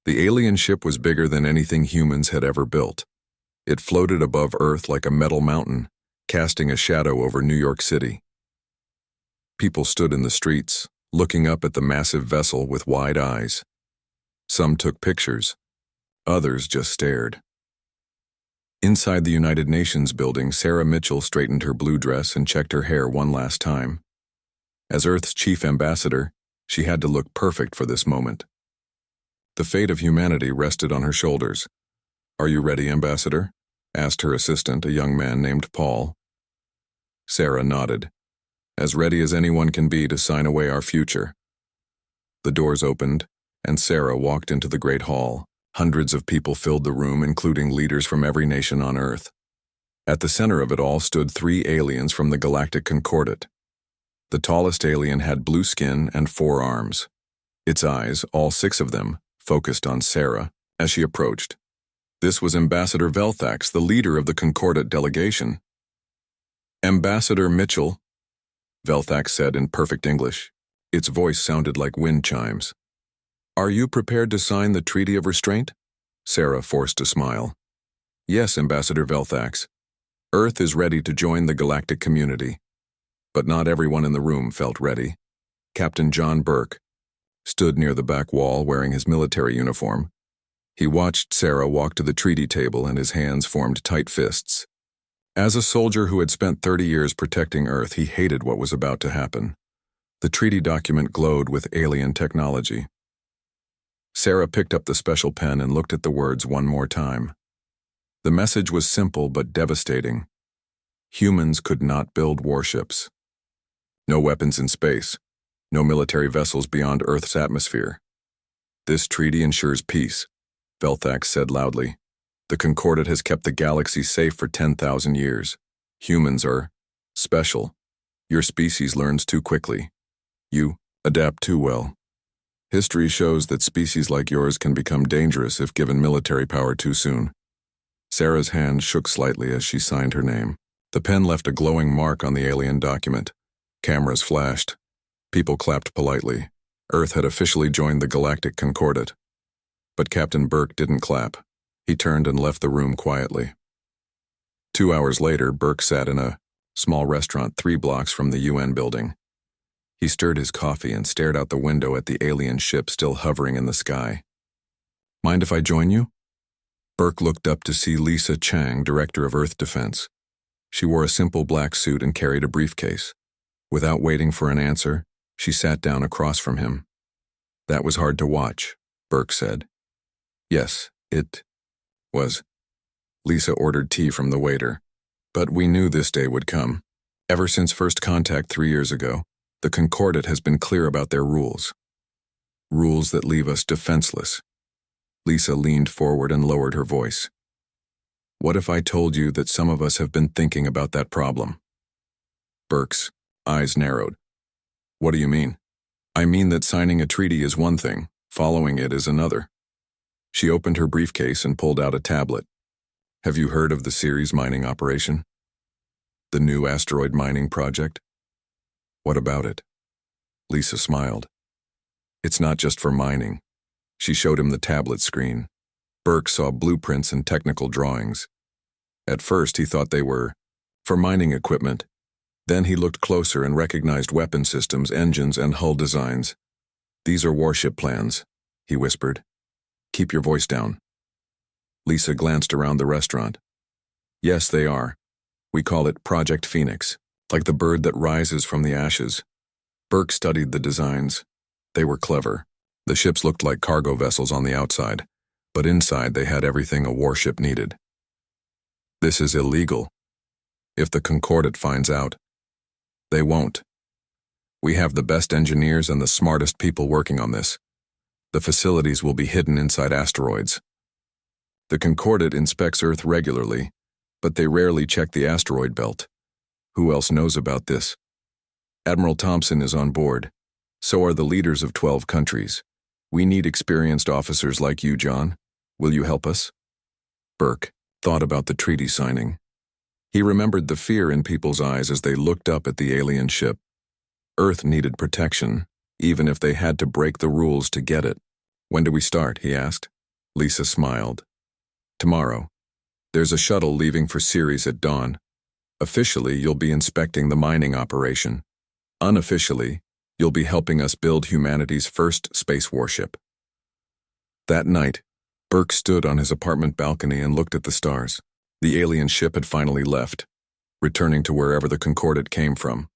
The alien ship was bigger than anything humans had ever built. It floated above Earth like a metal mountain, casting a shadow over New York City. People stood in the streets, looking up at the massive vessel with wide eyes. Some took pictures. Others just stared. Inside the United Nations building, Sarah Mitchell straightened her blue dress and checked her hair one last time. As Earth's chief ambassador, she had to look perfect for this moment. The fate of humanity rested on her shoulders. "Are you ready, Ambassador?" asked her assistant, a young man named Paul. Sarah nodded. "As ready as anyone can be to sign away our future." The doors opened, and Sarah walked into the great hall. Hundreds of people filled the room, including leaders from every nation on Earth. At the center of it all stood 3 aliens from the Galactic Concordat. The tallest alien had blue skin and 4 arms. Its eyes, all 6 of them, focused on Sarah as she approached. This was Ambassador Velthax, the leader of the Concordat delegation. "Ambassador Mitchell," Velthax said in perfect English. Its voice sounded like wind chimes. "Are you prepared to sign the Treaty of Restraint?" Sarah forced a smile. "Yes, Ambassador Velthax. Earth is ready to join the galactic community." But not everyone in the room felt ready. Captain John Burke stood near the back wall wearing his military uniform. He watched Sarah walk to the treaty table and his hands formed tight fists. As a soldier who had spent 30 years protecting Earth, he hated what was about to happen. The treaty document glowed with alien technology. Sarah picked up the special pen and looked at the words one more time. The message was simple but devastating. Humans could not build warships. No weapons in space. No military vessels beyond Earth's atmosphere. "This treaty ensures peace," Velthax said loudly. "The Concordat has kept the galaxy safe for 10,000 years. Humans are special. Your species learns too quickly. You adapt too well. History shows that species like yours can become dangerous if given military power too soon." Sarah's hand shook slightly as she signed her name. The pen left a glowing mark on the alien document. Cameras flashed. People clapped politely. Earth had officially joined the Galactic Concordat. But Captain Burke didn't clap. He turned and left the room quietly. 2 hours later, Burke sat in a small restaurant 3 blocks from the UN building. He stirred his coffee and stared out the window at the alien ship still hovering in the sky. "Mind if I join you?" Burke looked up to see Lisa Chang, Director of Earth Defense. She wore a simple black suit and carried a briefcase. Without waiting for an answer, she sat down across from him. "That was hard to watch," Burke said. "Yes, it was." Lisa ordered tea from the waiter. "But we knew this day would come. Ever since first contact 3 years ago, the Concordat has been clear about their rules. Rules that leave us defenseless." Lisa leaned forward and lowered her voice. "What if I told you that some of us have been thinking about that problem?" Burke's eyes narrowed. "What do you mean?" "I mean that signing a treaty is one thing, following it is another." She opened her briefcase and pulled out a tablet. "Have you heard of the Ceres mining operation? The new asteroid mining project?" "What about it?" Lisa smiled. "It's not just for mining." She showed him the tablet screen. Burke saw blueprints and technical drawings. At first he thought they were for mining equipment. Then he looked closer and recognized weapon systems, engines, and hull designs. "These are warship plans," he whispered. "Keep your voice down." Lisa glanced around the restaurant. "Yes, they are. We call it Project Phoenix, like the bird that rises from the ashes." Burke studied the designs. They were clever. The ships looked like cargo vessels on the outside, but inside they had everything a warship needed. "This is illegal. If the Concordat finds out." "They won't. We have the best engineers and the smartest people working on this. The facilities will be hidden inside asteroids. The Concordat inspects Earth regularly, but they rarely check the asteroid belt. Who else knows about this? Admiral Thompson is on board. So are the leaders of 12 countries. We need experienced officers like you, John. Will you help us?" Burke thought about the treaty signing. He remembered the fear in people's eyes as they looked up at the alien ship. Earth needed protection, even if they had to break the rules to get it. "When do we start?" he asked. Lisa smiled. Tomorrow, there's a shuttle leaving for Ceres at dawn. Officially, you'll be inspecting the mining operation. Unofficially, you'll be helping us build humanity's first space warship. That night, Burke stood on his apartment balcony and looked at the stars. The alien ship had finally left, returning to wherever the Concordate came from.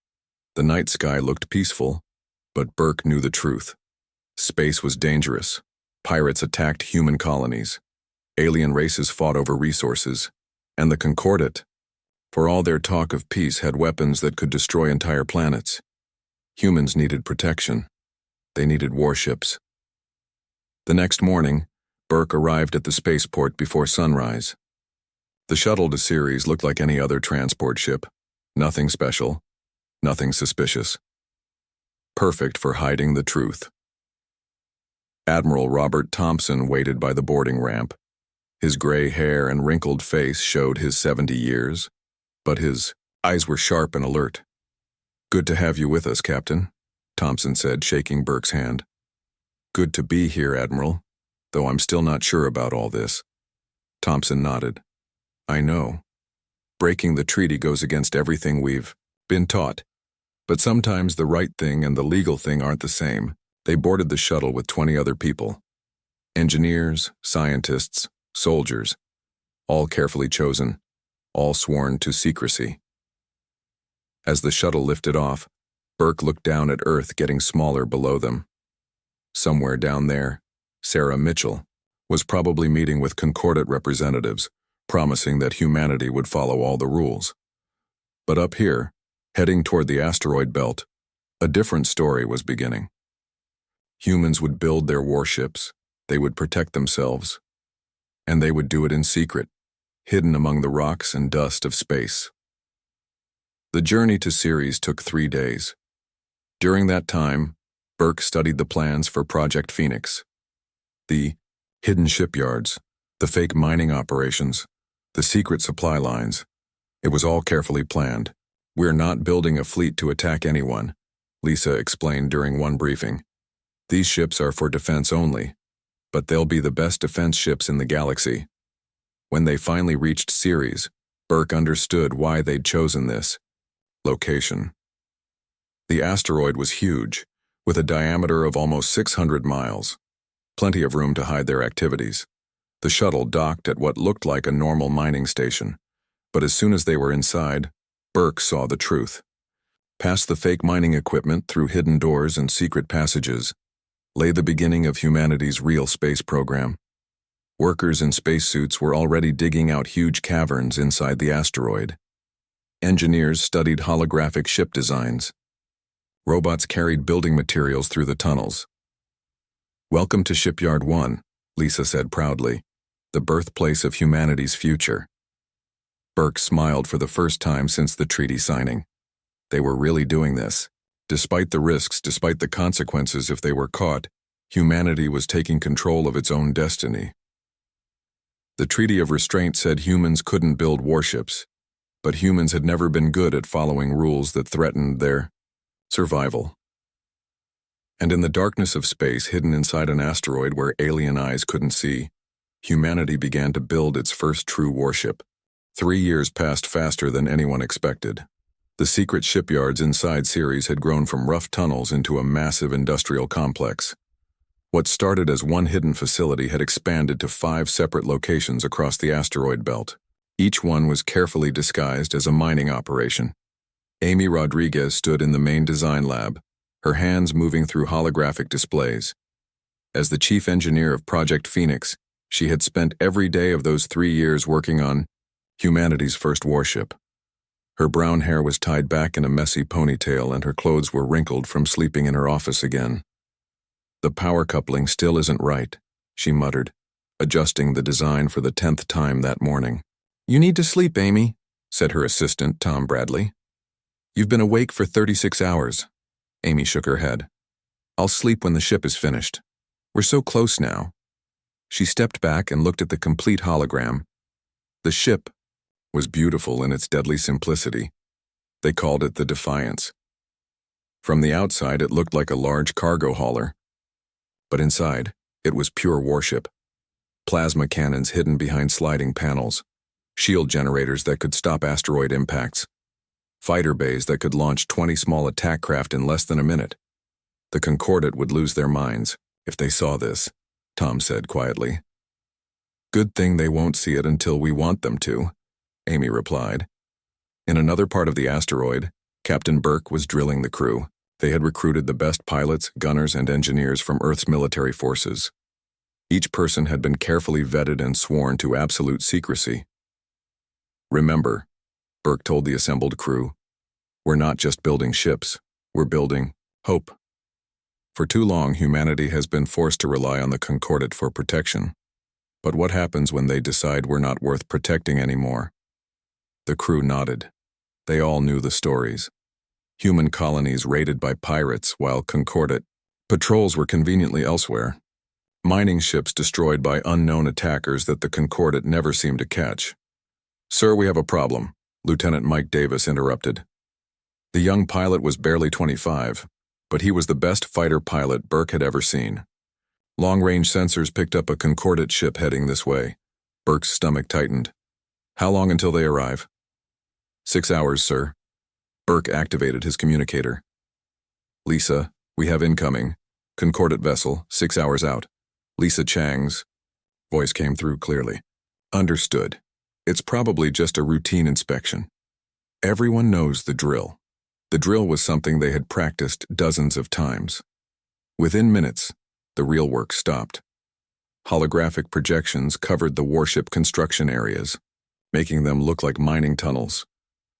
The night sky looked peaceful, but Burke knew the truth. Space was dangerous. Pirates attacked human colonies. Alien races fought over resources. And the Concordate, for all their talk of peace, had weapons that could destroy entire planets. Humans needed protection. They needed warships. The next morning, Burke arrived at the spaceport before sunrise. The shuttle to Ceres looked like any other transport ship. Nothing special, nothing suspicious. Perfect for hiding the truth. Admiral Robert Thompson waited by the boarding ramp. His gray hair and wrinkled face showed his 70 years, but his eyes were sharp and alert. "Good to have you with us, Captain," Thompson said, shaking Burke's hand. "Good to be here, Admiral, though I'm still not sure about all this." Thompson nodded. "I know. Breaking the treaty goes against everything we've been taught. But sometimes the right thing and the legal thing aren't the same." They boarded the shuttle with 20 other people. Engineers, scientists, soldiers, all carefully chosen, all sworn to secrecy. As the shuttle lifted off, Burke looked down at Earth getting smaller below them. Somewhere down there, Sarah Mitchell was probably meeting with Concordate representatives, promising that humanity would follow all the rules. But up here, heading toward the asteroid belt, a different story was beginning. Humans would build their warships, they would protect themselves, and they would do it in secret, hidden among the rocks and dust of space. The journey to Ceres took 3 days. During that time, Burke studied the plans for Project Phoenix. The hidden shipyards, the fake mining operations, the secret supply lines. It was all carefully planned. "We're not building a fleet to attack anyone," Lisa explained during one briefing. "These ships are for defense only, but they'll be the best defense ships in the galaxy." When they finally reached Ceres, Burke understood why they'd chosen this location. The asteroid was huge, with a diameter of almost 600 miles. Plenty of room to hide their activities. The shuttle docked at what looked like a normal mining station, but as soon as they were inside, Burke saw the truth. Past the fake mining equipment, through hidden doors and secret passages, lay the beginning of humanity's real space program. Workers in spacesuits were already digging out huge caverns inside the asteroid. Engineers studied holographic ship designs. Robots carried building materials through the tunnels. "Welcome to Shipyard 1, Lisa said proudly, "the birthplace of humanity's future." Burke smiled for the first time since the treaty signing. They were really doing this. Despite the risks, despite the consequences if they were caught, humanity was taking control of its own destiny. The Treaty of Restraint said humans couldn't build warships, but humans had never been good at following rules that threatened their survival. And in the darkness of space, hidden inside an asteroid where alien eyes couldn't see, humanity began to build its first true warship. 3 years passed faster than anyone expected. The secret shipyards inside Ceres had grown from rough tunnels into a massive industrial complex. What started as one hidden facility had expanded to 5 separate locations across the asteroid belt. Each one was carefully disguised as a mining operation. Amy Rodriguez stood in the main design lab, her hands moving through holographic displays. As the chief engineer of Project Phoenix, she had spent every day of those 3 years working on humanity's first warship. Her brown hair was tied back in a messy ponytail and her clothes were wrinkled from sleeping in her office again. "The power coupling still isn't right," she muttered, adjusting the design for the 10th time that morning. "You need to sleep, Amy," said her assistant, Tom Bradley. "You've been awake for 36 hours. Amy shook her head. "I'll sleep when the ship is finished. We're so close now." She stepped back and looked at the complete hologram. The ship was beautiful in its deadly simplicity. They called it the Defiance. From the outside, it looked like a large cargo hauler. But inside, it was pure warship. plasma cannons hidden behind sliding panels, shield generators that could stop asteroid impacts, fighter bays that could launch 20 small attack craft in less than a minute. The Concordat would lose their minds if they saw this, Tom said quietly. Good thing they won't see it until we want them to, Amy replied. In another part of the asteroid, Captain Burke was drilling the crew. They had recruited the best pilots, gunners, and engineers from Earth's military forces. Each person had been carefully vetted and sworn to absolute secrecy. Remember, Burke told the assembled crew, we're not just building ships, we're building hope. For too long, humanity has been forced to rely on the Concordat for protection. But what happens when they decide we're not worth protecting anymore? The crew nodded. They all knew the stories. Human colonies raided by pirates while Concordat patrols were conveniently elsewhere. Mining ships destroyed by unknown attackers that the Concordat never seemed to catch. Sir, we have a problem, Lieutenant Mike Davis interrupted. The young pilot was barely 25, but he was the best fighter pilot Burke had ever seen. Long-range sensors picked up a Concordat ship heading this way. Burke's stomach tightened. How long until they arrive? 6 hours, sir. Burke activated his communicator. Lisa, we have incoming. Concordat vessel, 6 hours out. Lisa Chang's voice came through clearly. Understood. It's probably just a routine inspection. Everyone knows the drill. The drill was something they had practiced dozens of times. Within minutes, the real work stopped. Holographic projections covered the warship construction areas, making them look like mining tunnels.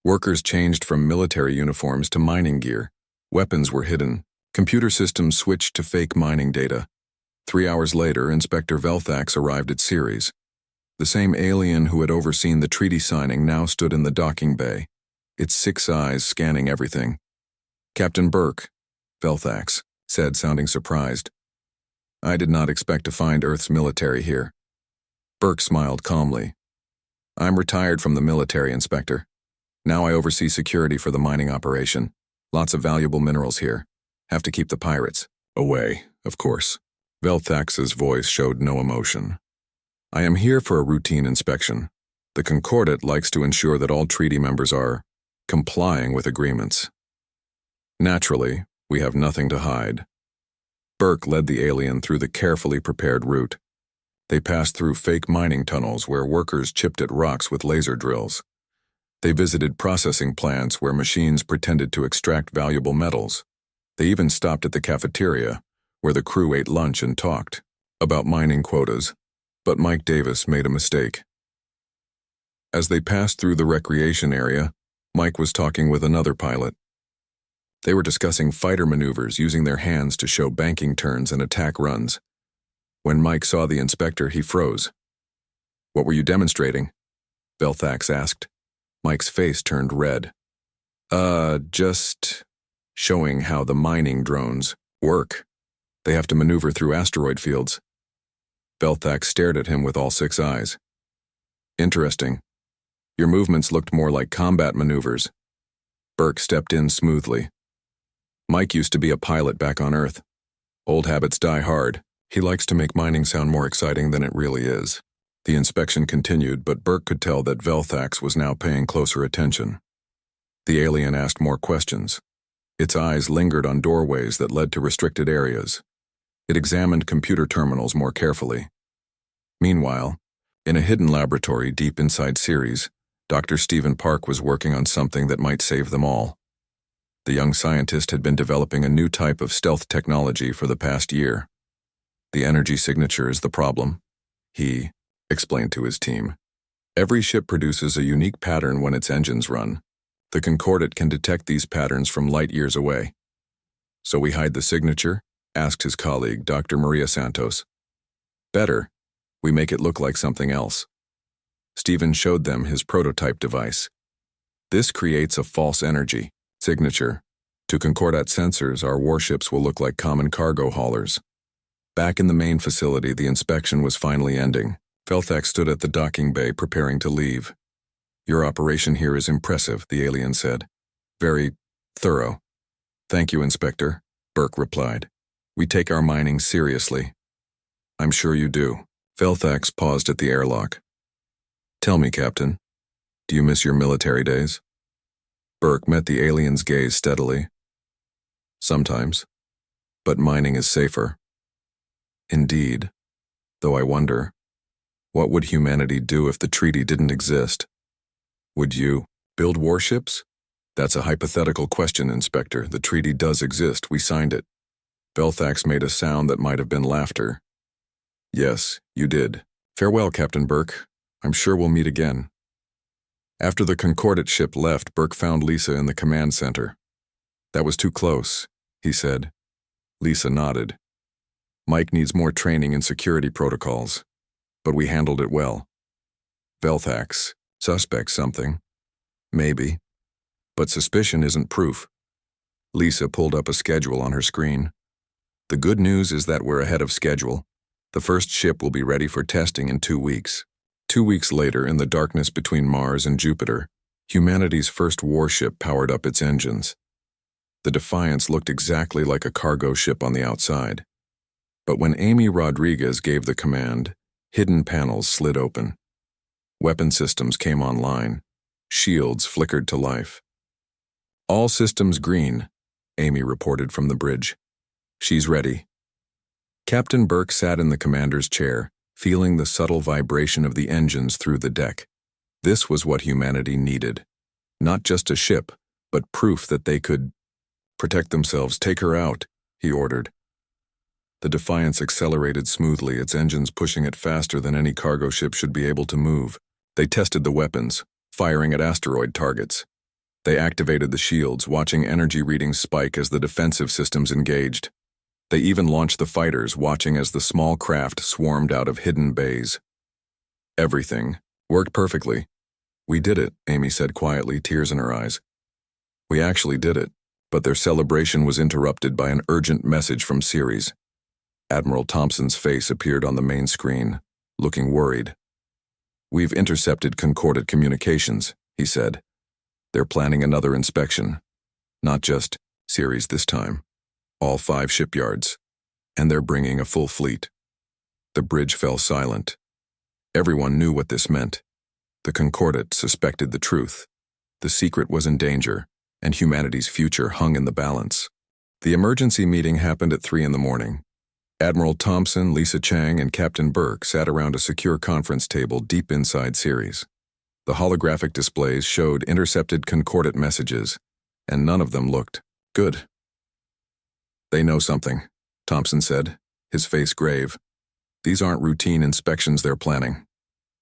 Workers changed from military uniforms to mining gear. Weapons were hidden. Computer systems switched to fake mining data. 3 hours later, Inspector Velthax arrived at Ceres. The same alien who had overseen the treaty signing now stood in the docking bay, its 6 eyes scanning everything. Captain Burke, Velthax said, sounding surprised. I did not expect to find Earth's military here. Burke smiled calmly. I'm retired from the military, Inspector. Now I oversee security for the mining operation. Lots of valuable minerals here. Have to keep the pirates away, of course. Velthax's voice showed no emotion. I am here for a routine inspection. The Concordat likes to ensure that all treaty members are complying with agreements. Naturally, we have nothing to hide. Burke led the alien through the carefully prepared route. They passed through fake mining tunnels where workers chipped at rocks with laser drills. They visited processing plants where machines pretended to extract valuable metals. They even stopped at the cafeteria, where the crew ate lunch and talked about mining quotas. But Mike Davis made a mistake. As they passed through the recreation area, Mike was talking with another pilot. They were discussing fighter maneuvers using their hands to show banking turns and attack runs. When Mike saw the inspector, he froze. What were you demonstrating? Velthax asked. Mike's face turned red. Just showing how the mining drones work. They have to maneuver through asteroid fields. Velthax stared at him with all 6 eyes. Interesting. Your movements looked more like combat maneuvers. Burke stepped in smoothly. Mike used to be a pilot back on Earth. Old habits die hard. He likes to make mining sound more exciting than it really is. The inspection continued, but Burke could tell that Velthax was now paying closer attention. The alien asked more questions. Its eyes lingered on doorways that led to restricted areas. It examined computer terminals more carefully. Meanwhile, in a hidden laboratory deep inside Ceres, Dr. Stephen Park was working on something that might save them all. The young scientist had been developing a new type of stealth technology for the past year. The energy signature is the problem, he explained to his team. Every ship produces a unique pattern when its engines run. The Concordat can detect these patterns from light years away. So we hide the signature? Asked his colleague, Dr. Maria Santos. Better, we make it look like something else. Stephen showed them his prototype device. This creates a false energy signature. To Concordat sensors, our warships will look like common cargo haulers. Back in the main facility, the inspection was finally ending. Velthax stood at the docking bay preparing to leave. Your operation here is impressive, the alien said. Very thorough. Thank you, Inspector, Burke replied. We take our mining seriously. I'm sure you do, Velthax paused at the airlock. Tell me, Captain, do you miss your military days? Burke met the alien's gaze steadily. Sometimes, but mining is safer. Indeed, though I wonder, what would humanity do if the treaty didn't exist? Would you build warships? That's a hypothetical question, Inspector. The treaty does exist. We signed it. Velthax made a sound that might have been laughter. Yes, you did. Farewell, Captain Burke. I'm sure we'll meet again. After the Concordate ship left, Burke found Lisa in the command center. That was too close, he said. Lisa nodded. Mike needs more training in security protocols, but we handled it well. Velthax, suspects something. Maybe. But suspicion isn't proof. Lisa pulled up a schedule on her screen. The good news is that we're ahead of schedule. The first ship will be ready for testing in 2 weeks. 2 weeks later, in the darkness between Mars and Jupiter, humanity's first warship powered up its engines. The Defiance looked exactly like a cargo ship on the outside. But when Amy Rodriguez gave the command, hidden panels slid open. Weapon systems came online. Shields flickered to life. All systems green, Amy reported from the bridge. She's ready. Captain Burke sat in the commander's chair, feeling the subtle vibration of the engines through the deck. This was what humanity needed. Not just a ship, but proof that they could protect themselves. Take her out, he ordered. The Defiance accelerated smoothly, its engines pushing it faster than any cargo ship should be able to move. They tested the weapons, firing at asteroid targets. They activated the shields, watching energy readings spike as the defensive systems engaged. They even launched the fighters, watching as the small craft swarmed out of hidden bays. Everything worked perfectly. We did it, Amy said quietly, tears in her eyes. We actually did it, but their celebration was interrupted by an urgent message from Ceres. Admiral Thompson's face appeared on the main screen, looking worried. We've intercepted Concordate communications, he said. They're planning another inspection. Not just Ceres this time. All 5 shipyards. And they're bringing a full fleet. The bridge fell silent. Everyone knew what this meant. The Concordate suspected the truth. The secret was in danger, and humanity's future hung in the balance. The emergency meeting happened at 3 in the morning. Admiral Thompson, Lisa Chang, and Captain Burke sat around a secure conference table deep inside Ceres. The holographic displays showed intercepted Concordate messages, and none of them looked good. They know something, Thompson said, his face grave. These aren't routine inspections they're planning.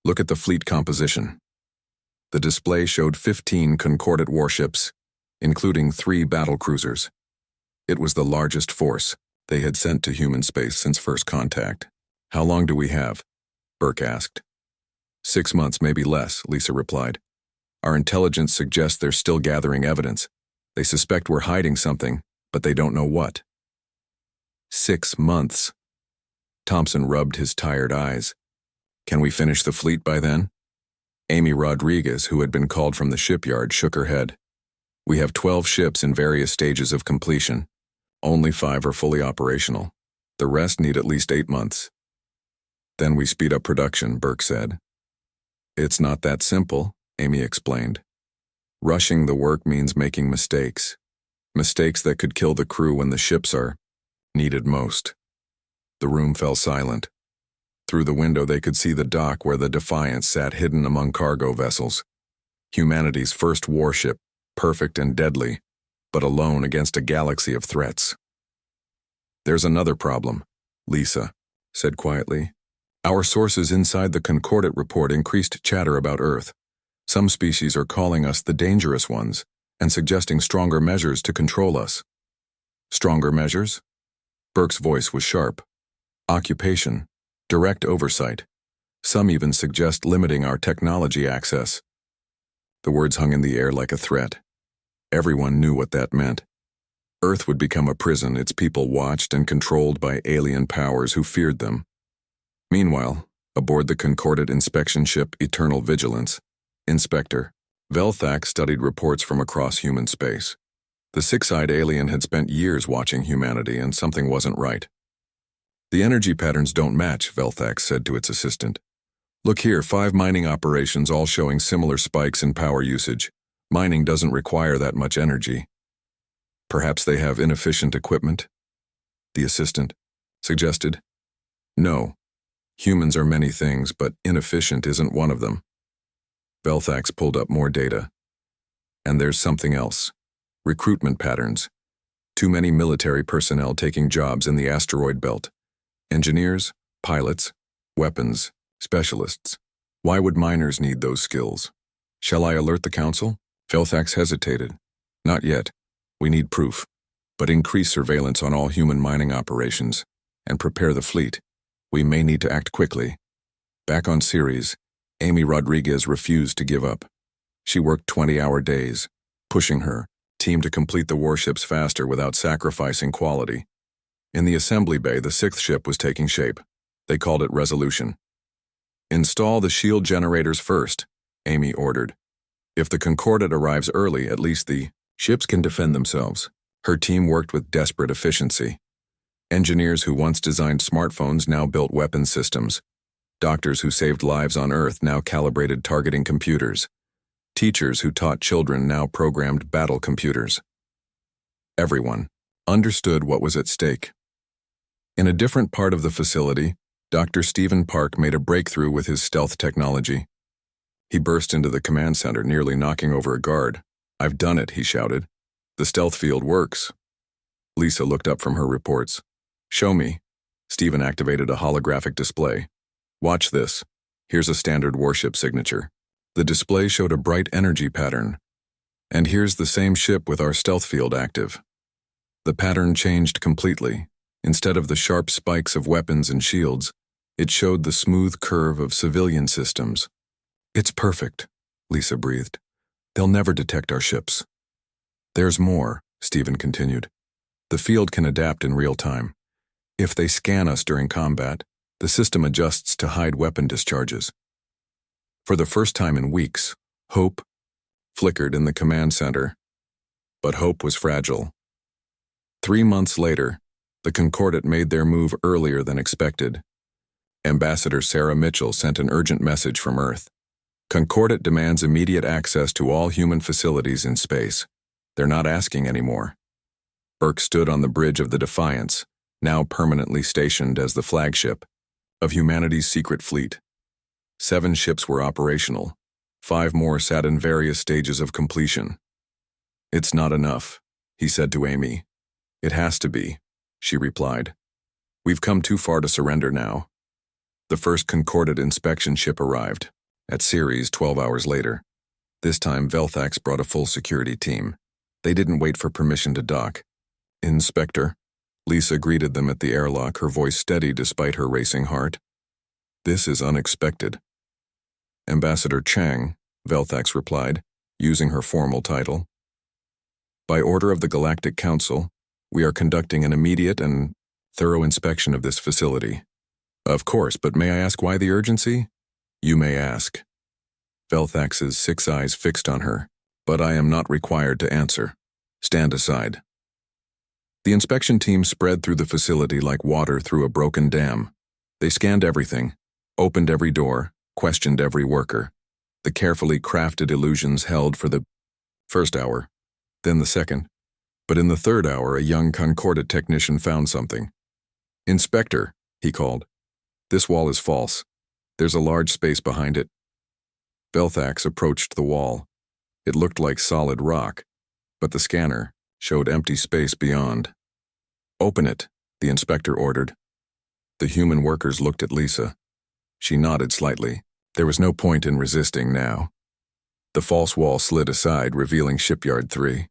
Look at the fleet composition. The display showed 15 Concordate warships, including 3 battlecruisers. It was the largest force they had sent to human space since first contact. How long do we have? Burke asked. 6 months, maybe less, Lisa replied. Our intelligence suggests they're still gathering evidence. They suspect we're hiding something, but they don't know what. 6 months. Thompson rubbed his tired eyes. Can we finish the fleet by then? Amy Rodriguez, who had been called from the shipyard, shook her head. We have 12 ships in various stages of completion. Only 5 are fully operational. The rest need at least 8 months. Then we speed up production, Burke said. It's not that simple, Amy explained. Rushing the work means making mistakes. Mistakes that could kill the crew when the ships are needed most. The room fell silent. Through the window they could see the dock where the Defiance sat hidden among cargo vessels. Humanity's first warship, perfect and deadly, but alone against a galaxy of threats. There's another problem, Lisa said quietly. Our sources inside the Concordate report increased chatter about Earth. Some species are calling us the dangerous ones and suggesting stronger measures to control us. Stronger measures? Burke's voice was sharp. Occupation, direct oversight. Some even suggest limiting our technology access. The words hung in the air like a threat. Everyone knew what that meant. Earth would become a prison, its people watched and controlled by alien powers who feared them. Meanwhile, aboard the Concordate inspection ship Eternal Vigilance, Inspector Velthax studied reports from across human space. The 6-eyed alien had spent years watching humanity, and something wasn't right. The energy patterns don't match, Velthax said to its assistant. Look here, 5 mining operations all showing similar spikes in power usage. Mining doesn't require that much energy. Perhaps they have inefficient equipment? The assistant suggested. No. Humans are many things, but inefficient isn't one of them. Velthax pulled up more data. And there's something else. Recruitment patterns. Too many military personnel taking jobs in the asteroid belt. Engineers, pilots, weapons, specialists. Why would miners need those skills? Shall I alert the council? Velthax hesitated. Not yet. We need proof. But increase surveillance on all human mining operations and prepare the fleet. We may need to act quickly. Back on Ceres, Amy Rodriguez refused to give up. She worked 20-hour days, pushing her team to complete the warships faster without sacrificing quality. In the assembly bay, the 6th ship was taking shape. They called it Resolution. Install the shield generators first, Amy ordered. If the Concordat arrives early, at least the ships can defend themselves. Her team worked with desperate efficiency. Engineers who once designed smartphones now built weapons systems. Doctors who saved lives on Earth now calibrated targeting computers. Teachers who taught children now programmed battle computers. Everyone understood what was at stake. In a different part of the facility, Dr. Stephen Park made a breakthrough with his stealth technology. He burst into the command center, nearly knocking over a guard. "I've done it," he shouted. "The stealth field works." Lisa looked up from her reports. "Show me." Stephen activated a holographic display. "Watch this. Here's a standard warship signature." The display showed a bright energy pattern. "And here's the same ship with our stealth field active." The pattern changed completely. Instead of the sharp spikes of weapons and shields, it showed the smooth curve of civilian systems. "It's perfect," Lisa breathed. "They'll never detect our ships." "There's more," Stephen continued. "The field can adapt in real time. If they scan us during combat, the system adjusts to hide weapon discharges." For the first time in weeks, hope flickered in the command center. But hope was fragile. 3 months later, the Concordat made their move earlier than expected. Ambassador Sarah Mitchell sent an urgent message from Earth. Concordat demands immediate access to all human facilities in space. They're not asking anymore. Burke stood on the bridge of the Defiance, now permanently stationed as the flagship of humanity's secret fleet. 7 ships were operational. 5 more sat in various stages of completion. "It's not enough," he said to Amy. "It has to be," she replied. "We've come too far to surrender now." The first Concordat inspection ship arrived, at Ceres 12 hours later. This time, Velthax brought a full security team. They didn't wait for permission to dock. "Inspector," Lisa greeted them at the airlock, her voice steady despite her racing heart. "This is unexpected." "Ambassador Chang," Velthax replied, using her formal title. "By order of the Galactic Council, we are conducting an immediate and thorough inspection of this facility." "Of course, but may I ask why the urgency?" "You may ask." Velthax's 6 eyes fixed on her, "But I am not required to answer. Stand aside." The inspection team spread through the facility like water through a broken dam. They scanned everything, opened every door, questioned every worker. The carefully crafted illusions held for the first hour, then the second. But in the 3rd hour, a young Concordat technician found something. "Inspector," he called. "This wall is false. There's a large space behind it." Velthax approached the wall. It looked like solid rock, but the scanner showed empty space beyond. "Open it," the inspector ordered. The human workers looked at Lisa. She nodded slightly. There was no point in resisting now. The false wall slid aside, revealing Shipyard 3.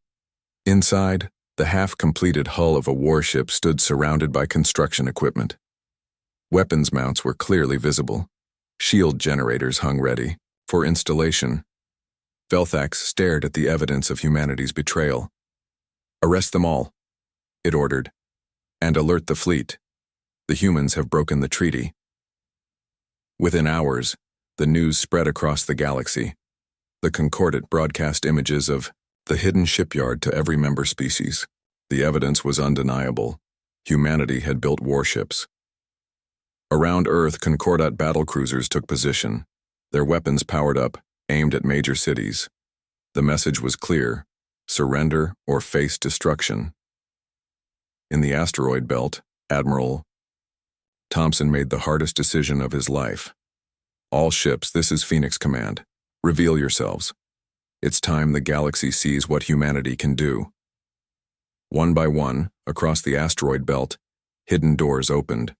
Inside, the half-completed hull of a warship stood surrounded by construction equipment. Weapons mounts were clearly visible. Shield generators hung ready for installation. Velthax stared at the evidence of humanity's betrayal. "Arrest them all," it ordered, "and alert the fleet. The humans have broken the treaty." Within hours, the news spread across the galaxy. The Concordat broadcast images of the hidden shipyard to every member species. The evidence was undeniable. Humanity had built warships. Around Earth, Concordat battlecruisers took position, their weapons powered up, aimed at major cities. The message was clear: surrender or face destruction. In the asteroid belt, Admiral Thompson made the hardest decision of his life. All ships, this is Phoenix Command. Reveal yourselves. It's time the galaxy sees what humanity can do. One by one, across the asteroid belt, hidden doors opened.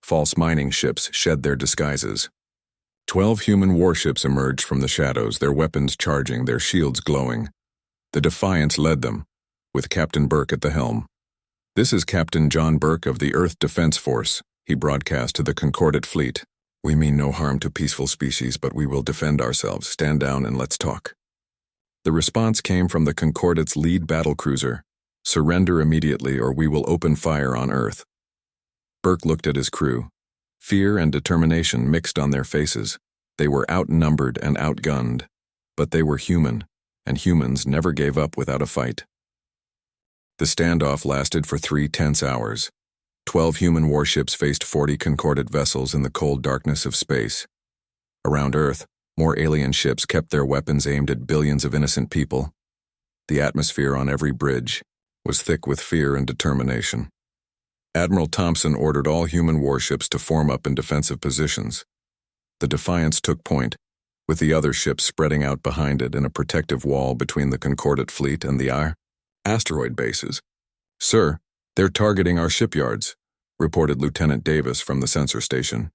False mining ships shed their disguises. 12 human warships emerged from the shadows, their weapons charging, their shields glowing. The Defiance led them, with Captain Burke at the helm. "This is Captain John Burke of the Earth Defense Force," he broadcast to the Concordat fleet. "We mean no harm to peaceful species, but we will defend ourselves. Stand down and let's talk." The response came from the Concordat's lead battlecruiser: "Surrender immediately or we will open fire on Earth." Burke looked at his crew. Fear and determination mixed on their faces. They were outnumbered and outgunned, but they were human, and humans never gave up without a fight. The standoff lasted for 3 tense hours. 12 human warships faced 40 Concordat vessels in the cold darkness of space. Around Earth, more alien ships kept their weapons aimed at billions of innocent people. The atmosphere on every bridge was thick with fear and determination. Admiral Thompson ordered all human warships to form up in defensive positions. The Defiance took point, with the other ships spreading out behind it in a protective wall between the Concordat fleet and the asteroid bases. "Sir, they're targeting our shipyards," reported Lieutenant Davis from the sensor station.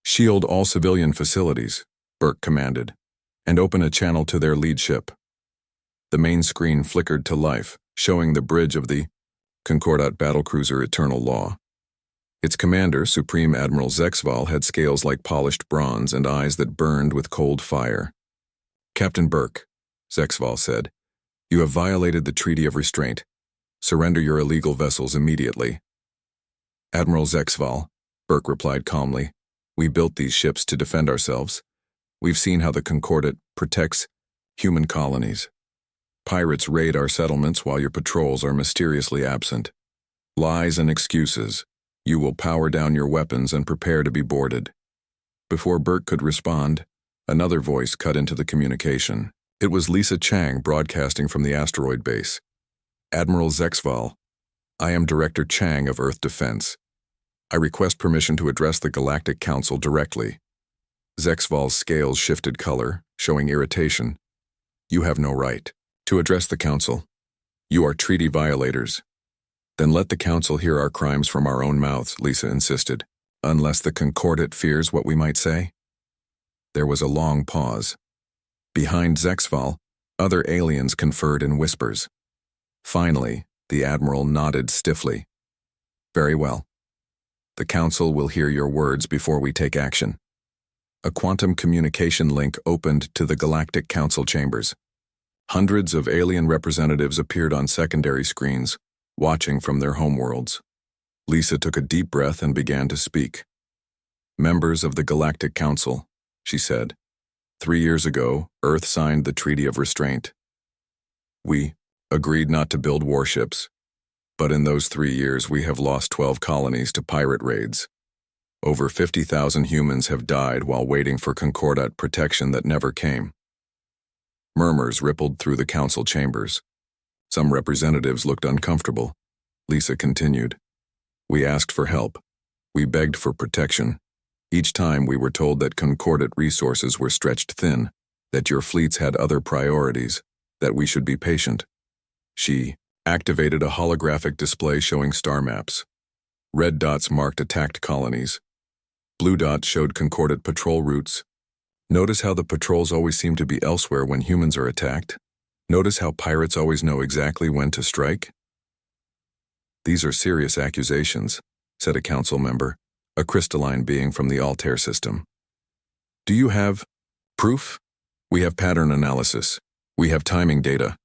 "Shield all civilian facilities," Burke commanded, "and open a channel to their lead ship." The main screen flickered to life, showing the bridge of the Concordat battlecruiser Eternal Law. Its commander, Supreme Admiral Zexval, had scales like polished bronze and eyes that burned with cold fire. "Captain Burke," Zexval said, "you have violated the Treaty of Restraint. Surrender your illegal vessels immediately." "Admiral Zexval," Burke replied calmly, "we built these ships to defend ourselves. We've seen how the Concordat protects human colonies. Pirates raid our settlements while your patrols are mysteriously absent. Lies and excuses. You will power down your weapons and prepare to be boarded." Before Burke could respond, another voice cut into the communication. It was Lisa Chang broadcasting from the asteroid base. "Admiral Zexval, I am Director Chang of Earth Defense. I request permission to address the Galactic Council directly." Zexval's scales shifted color, showing irritation. "You have no right to address the Council. You are treaty violators." "Then let the Council hear our crimes from our own mouths," Lisa insisted, "unless the Concordat fears what we might say." There was a long pause. Behind Zexval, other aliens conferred in whispers. Finally, the Admiral nodded stiffly. "Very well. The Council will hear your words before we take action." A quantum communication link opened to the Galactic Council chambers. Hundreds of alien representatives appeared on secondary screens, watching from their homeworlds. Lisa took a deep breath and began to speak. "Members of the Galactic Council," she said, 3 years ago, Earth signed the Treaty of Restraint. We agreed not to build warships, but in those 3 years we have lost 12 colonies to pirate raids. Over 50,000 humans have died while waiting for Concordat protection that never came. Murmurs rippled through the council chambers. Some representatives looked uncomfortable. Lisa continued. "We asked for help. We begged for protection. Each time we were told that Concordat resources were stretched thin, that your fleets had other priorities, that we should be patient." She activated a holographic display showing star maps. Red dots marked attacked colonies. Blue dots showed Concordat patrol routes. "Notice how the patrols always seem to be elsewhere when humans are attacked? Notice how pirates always know exactly when to strike?" "These are serious accusations," said a council member, a crystalline being from the Altair system. "Do you have proof?" "We have pattern analysis. We have timing data.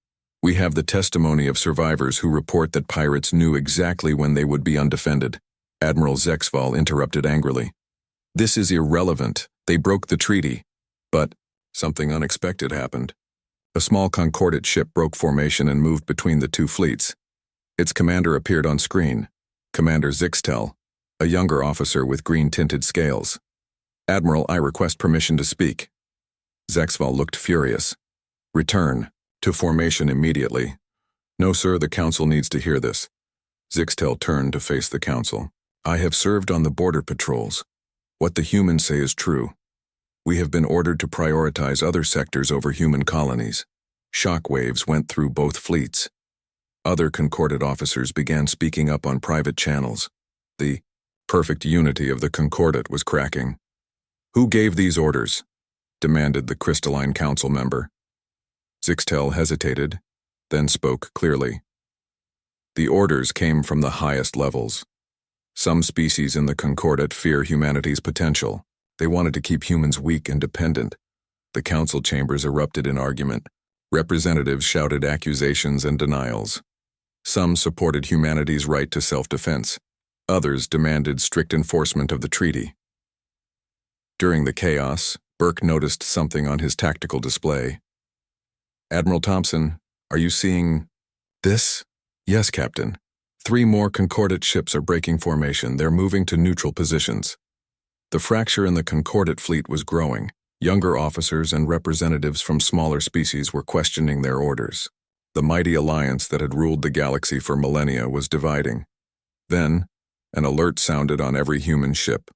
We have the testimony of survivors who report that pirates knew exactly when they would be undefended." Admiral Zexval interrupted angrily. "This is irrelevant. They broke the treaty." But something unexpected happened. A small Concordat ship broke formation and moved between the two fleets. Its commander appeared on screen, Commander Zixtel, a younger officer with green-tinted scales. "Admiral, I request permission to speak." Zexval looked furious. "Return to formation immediately." "No, sir, the Council needs to hear this." Zixtel turned to face the Council. "I have served on the border patrols. What the humans say is true. We have been ordered to prioritize other sectors over human colonies." Shockwaves went through both fleets. Other Concordat officers began speaking up on private channels. The perfect unity of the Concordat was cracking. "Who gave these orders?" demanded the Crystalline Council member. Zixtel hesitated, then spoke clearly. "The orders came from the highest levels. Some species in the Concordat fear humanity's potential. They wanted to keep humans weak and dependent." The council chambers erupted in argument. Representatives shouted accusations and denials. Some supported humanity's right to self-defense. Others demanded strict enforcement of the treaty. During the chaos, Burke noticed something on his tactical display. "Admiral Thompson, are you seeing this?" "Yes, Captain. 3 more Concordat ships are breaking formation. They're moving to neutral positions." The fracture in the Concordat fleet was growing. Younger officers and representatives from smaller species were questioning their orders. The mighty alliance that had ruled the galaxy for millennia was dividing. Then, an alert sounded on every human ship.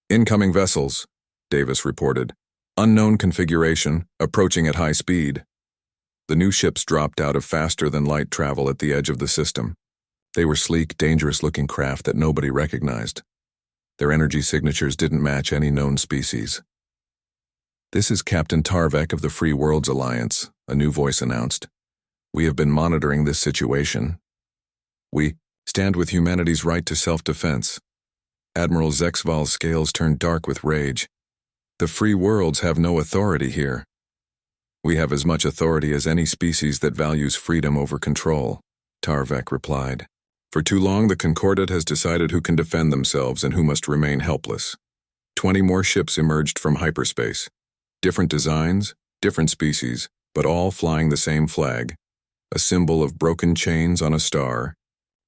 "Incoming vessels," Davis reported. "Unknown configuration, approaching at high speed." The new ships dropped out of faster-than-light travel at the edge of the system. They were sleek, dangerous-looking craft that nobody recognized. Their energy signatures didn't match any known species. "This is Captain Tarvek of the Free Worlds Alliance," a new voice announced. "We have been monitoring this situation. We stand with humanity's right to self-defense." Admiral Zexval's scales turned dark with rage. "The Free Worlds have no authority here." "We have as much authority as any species that values freedom over control," Tarvek replied. "For too long, the Concordat has decided who can defend themselves and who must remain helpless." 20 more ships emerged from hyperspace. Different designs, different species, but all flying the same flag, a symbol of broken chains on a star.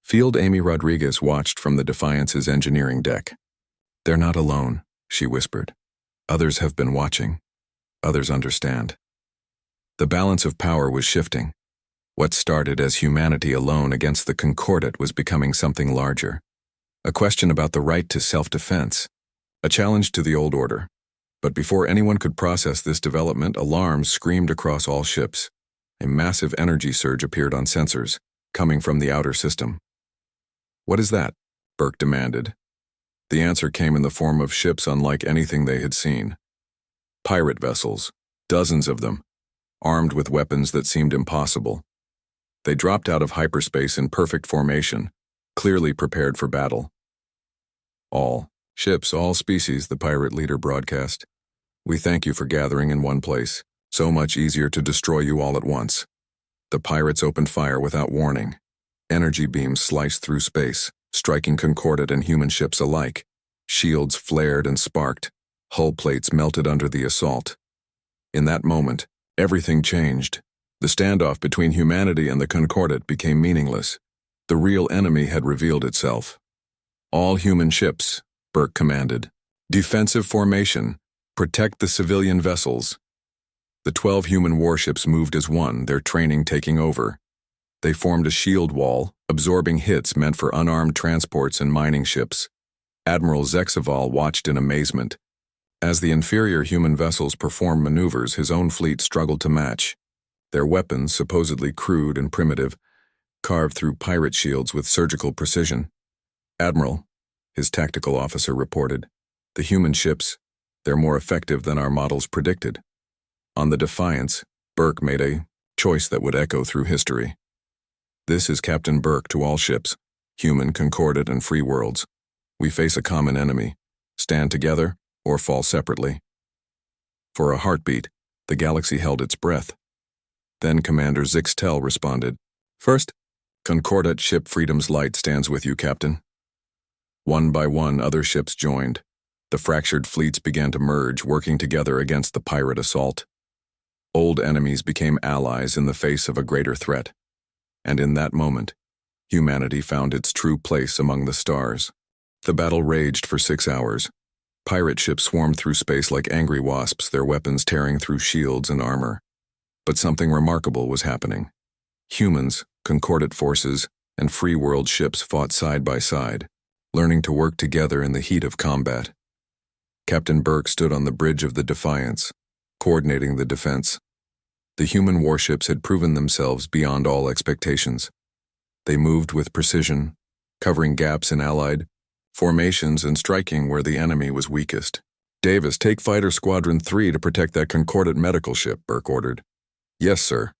Field Amy Rodriguez watched from the Defiance's engineering deck. "They're not alone," she whispered. "Others have been watching. Others understand." The balance of power was shifting. What started as humanity alone against the Concordat was becoming something larger. A question about the right to self-defense. A challenge to the old order. But before anyone could process this development, alarms screamed across all ships. A massive energy surge appeared on sensors, coming from the outer system. "What is that?" Burke demanded. The answer came in the form of ships unlike anything they had seen. Pirate vessels, dozens of them, armed with weapons that seemed impossible. They dropped out of hyperspace in perfect formation, clearly prepared for battle. "All ships, all species," the pirate leader broadcast. "We thank you for gathering in one place. So much easier to destroy you all at once." The pirates opened fire without warning. Energy beams sliced through space, striking Concordat and human ships alike. Shields flared and sparked. Hull plates melted under the assault. In that moment, everything changed. The standoff between humanity and the Concordat became meaningless. The real enemy had revealed itself. "All human ships," Burke commanded. "Defensive formation. Protect the civilian vessels." The 12 human warships moved as one, their training taking over. They formed a shield wall, absorbing hits meant for unarmed transports and mining ships. Admiral Zexval watched in amazement. As the inferior human vessels performed maneuvers his own fleet struggled to match. Their weapons, supposedly crude and primitive, carved through pirate shields with surgical precision. "Admiral," his tactical officer reported, "the human ships, they're more effective than our models predicted." On the Defiance, Burke made a choice that would echo through history. "This is Captain Burke to all ships, human, Concordat, and Free Worlds. We face a common enemy. Stand together or fall separately." For a heartbeat, the galaxy held its breath. Then Commander Zixtel responded, "First, Concordat ship Freedom's Light stands with you, Captain." One by one, other ships joined. The fractured fleets began to merge, working together against the pirate assault. Old enemies became allies in the face of a greater threat. And in that moment, humanity found its true place among the stars. The battle raged for 6 hours. Pirate ships swarmed through space like angry wasps, their weapons tearing through shields and armor. But something remarkable was happening. Humans, concordate forces, and free world ships fought side by side, learning to work together in the heat of combat. Captain Burke stood on the bridge of the Defiance, coordinating the defense. The human warships had proven themselves beyond all expectations. They moved with precision, covering gaps in Allied formations and striking where the enemy was weakest. "Davis, take Fighter Squadron 3 to protect that concordate medical ship," Burke ordered. "Yes, sir."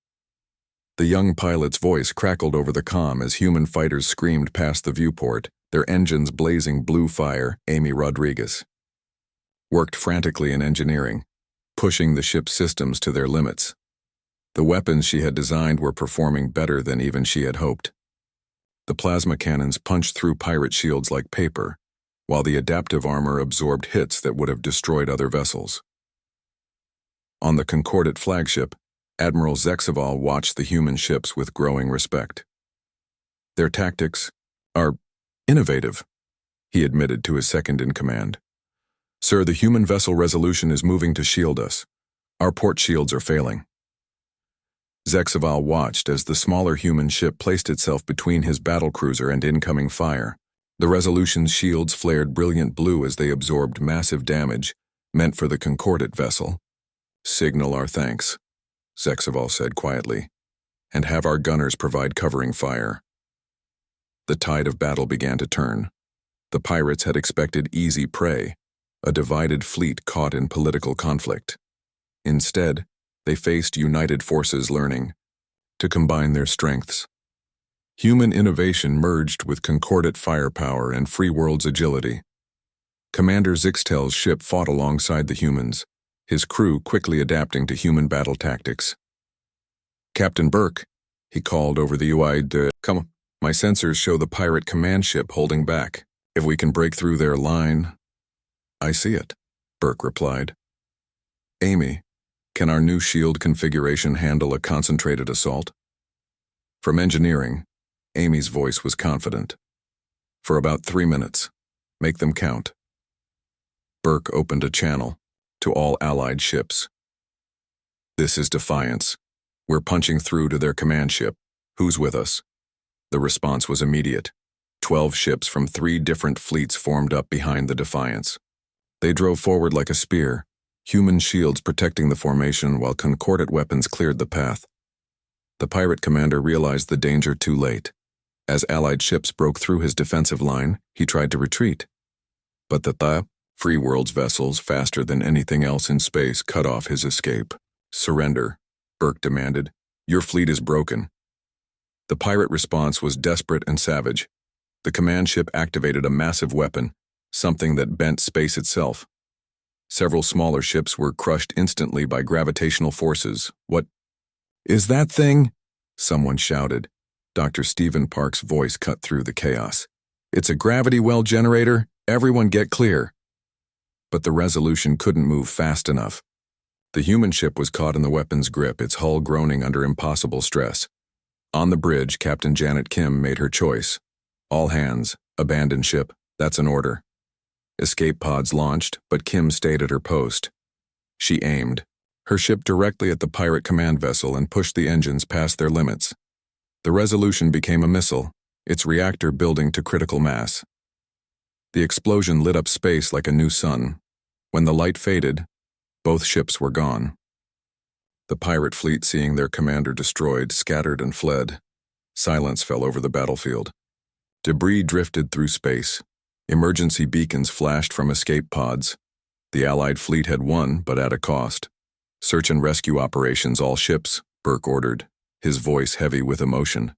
The young pilot's voice crackled over the comm as human fighters screamed past the viewport, their engines blazing blue fire. Amy Rodriguez worked frantically in engineering, pushing the ship's systems to their limits. The weapons she had designed were performing better than even she had hoped. The plasma cannons punched through pirate shields like paper, while the adaptive armor absorbed hits that would have destroyed other vessels. On the Concordate flagship, Admiral Zexaval watched the human ships with growing respect. "Their tactics are innovative," he admitted to his second-in-command. "Sir, the human vessel Resolution is moving to shield us. Our port shields are failing." Zexaval watched as the smaller human ship placed itself between his battlecruiser and incoming fire. The Resolution's shields flared brilliant blue as they absorbed massive damage, meant for the Concordate vessel. "Signal our thanks," Zexaval said quietly, "and have our gunners provide covering fire." The tide of battle began to turn. The pirates had expected easy prey, a divided fleet caught in political conflict. Instead, they faced united forces learning to combine their strengths. Human innovation merged with concordate firepower and free world's agility. Commander Zixtel's ship fought alongside the humans, his crew quickly adapting to human battle tactics. "Captain Burke," he called over the UI, "Come, my sensors show the pirate command ship holding back. If we can break through their line—" "I see it," Burke replied. "Amy, can our new shield configuration handle a concentrated assault?" From engineering, Amy's voice was confident. "For about 3 minutes. Make them count." Burke opened a channel to all Allied ships. "This is Defiance. We're punching through to their command ship. Who's with us?" The response was immediate. 12 ships from 3 different fleets formed up behind the Defiance. They drove forward like a spear, human shields protecting the formation while concordate weapons cleared the path. The pirate commander realized the danger too late. As Allied ships broke through his defensive line, he tried to retreat. But the free world's vessels, faster than anything else in space, cut off his escape. "Surrender," Burke demanded. "Your fleet is broken." The pirate response was desperate and savage. The command ship activated a massive weapon, something that bent space itself. Several smaller ships were crushed instantly by gravitational forces. "What is that thing?" someone shouted. Dr. Stephen Park's voice cut through the chaos. "It's a gravity well generator. Everyone get clear." But the Resolution couldn't move fast enough. The human ship was caught in the weapon's grip, its hull groaning under impossible stress. On the bridge, Captain Janet Kim made her choice. "All hands, abandon ship. That's an order." Escape pods launched, but Kim stayed at her post. She aimed her ship directly at the pirate command vessel and pushed the engines past their limits. The Resolution became a missile, its reactor building to critical mass. The explosion lit up space like a new sun. When the light faded, both ships were gone. The pirate fleet, seeing their commander destroyed, scattered and fled. Silence fell over the battlefield. Debris drifted through space. Emergency beacons flashed from escape pods. The Allied fleet had won, but at a cost. "Search and rescue operations, all ships," Burke ordered, his voice heavy with emotion.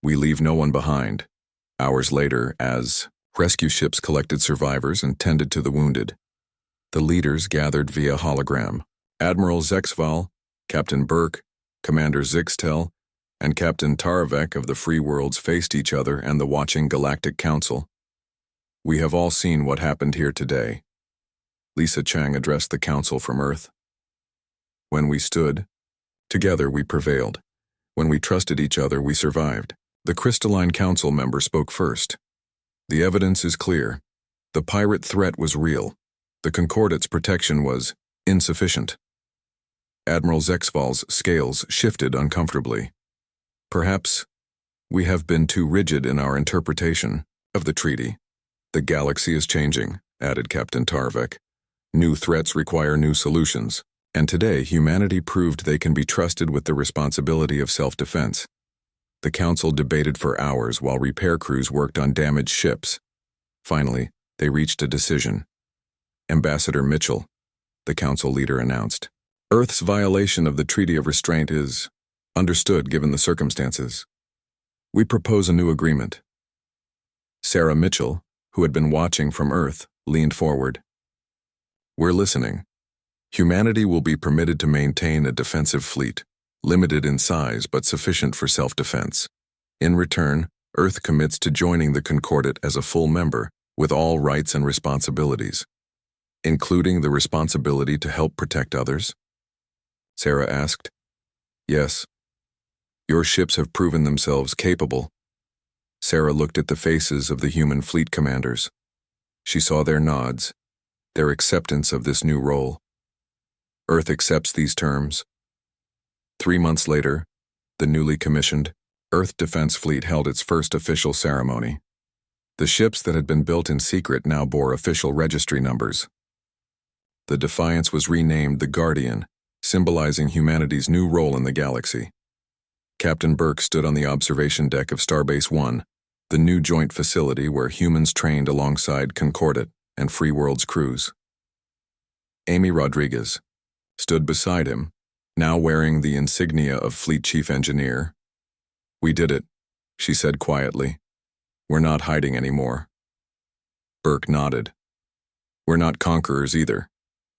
"We leave no one behind." Hours later, as rescue ships collected survivors and tended to the wounded, the leaders gathered via hologram. Admiral Zexval, Captain Burke, Commander Zixtel, and Captain Taravek of the Free Worlds faced each other and the watching Galactic Council. "We have all seen what happened here today," Lisa Chang addressed the council from Earth. "When we stood together, we prevailed. When we trusted each other, we survived." The Crystalline Council member spoke first. The evidence is clear. The pirate threat was real. The Concordate's protection was insufficient. Admiral Zexval's scales shifted uncomfortably. Perhaps we have been too rigid in our interpretation of the treaty. The galaxy is changing, added Captain Tarvek. New threats require new solutions, and today humanity proved they can be trusted with the responsibility of self-defense. The Council debated for hours while repair crews worked on damaged ships. Finally, they reached a decision. Ambassador Mitchell, the Council leader announced, Earth's violation of the Treaty of Restraint is understood given the circumstances. We propose a new agreement. Sarah Mitchell, who had been watching from Earth, leaned forward. We're listening. Humanity will be permitted to maintain a defensive fleet, limited in size but sufficient for self-defense. In return, Earth commits to joining the Concordate as a full member, with all rights and responsibilities, including the responsibility to help protect others? Sarah asked. Yes. Your ships have proven themselves capable. Sarah looked at the faces of the human fleet commanders. She saw their nods, their acceptance of this new role. Earth accepts these terms. 3 months later, the newly commissioned Earth Defense Fleet held its first official ceremony. The ships that had been built in secret now bore official registry numbers. The Defiance was renamed the Guardian, symbolizing humanity's new role in the galaxy. Captain Burke stood on the observation deck of Starbase 1, the new joint facility where humans trained alongside Concordate and Free World's crews. Amy Rodriguez stood beside him, now wearing the insignia of Fleet Chief Engineer. We did it, she said quietly. We're not hiding anymore. Burke nodded. We're not conquerors either.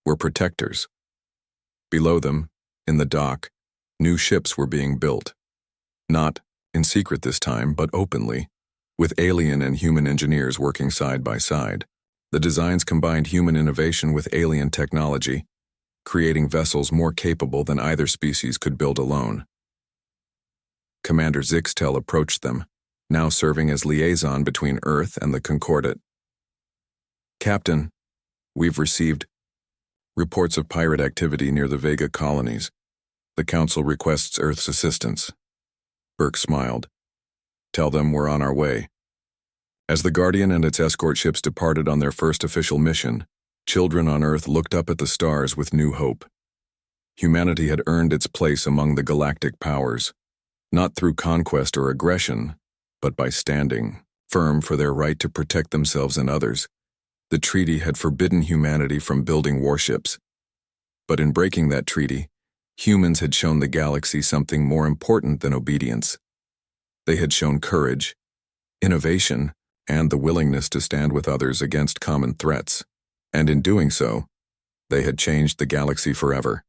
We're protectors. Below them, in the dock, new ships were being built. Not in secret this time, but openly, with alien and human engineers working side by side. The designs combined human innovation with alien technology, creating vessels more capable than either species could build alone. Commander Zixtel approached them, now serving as liaison between Earth and the Concordate. Captain, we've received reports of pirate activity near the Vega colonies. The Council requests Earth's assistance. Burke smiled. Tell them we're on our way. As the Guardian and its escort ships departed on their first official mission, children on Earth looked up at the stars with new hope. Humanity had earned its place among the galactic powers, not through conquest or aggression, but by standing firm for their right to protect themselves and others. The treaty had forbidden humanity from building warships. But in breaking that treaty, humans had shown the galaxy something more important than obedience. They had shown courage, innovation, and the willingness to stand with others against common threats. And in doing so, they had changed the galaxy forever.